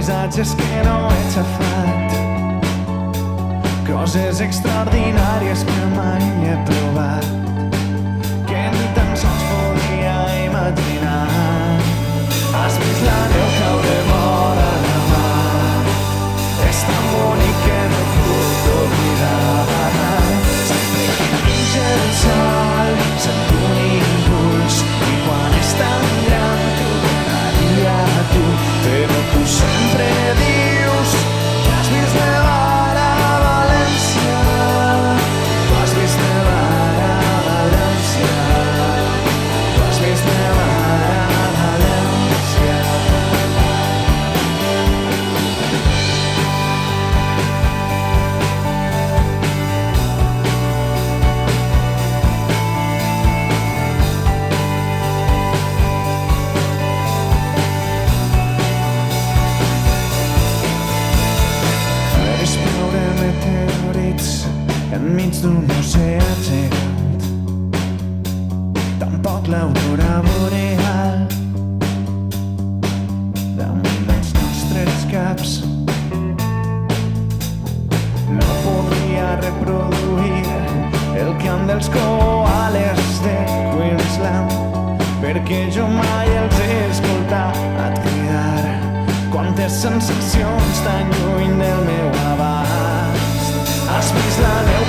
paisatges que no he xafat, coses extraordinàries que mai he trobat, que ni tan sols podia imaginar. Has vist la neu caure vora la mar, és tan bonic que no puc oblidar. Sempre que puja el sol sento un impuls, i quan és tan gran t'ho donaria a tu, però tu sempre dius que has vist nevar a València, tu has vist nevar a València, tu has vist nevar a València. Veus ploure meteorits enmig d'un oceà gegant, tampoc l'aurora boreal damunt dels nostres caps. No podria reproduir el cant dels koales de Queensland, perquè jo mai els he escoltat cridar. Quantes sensacions tan lluny del meu abast. Has vist la neu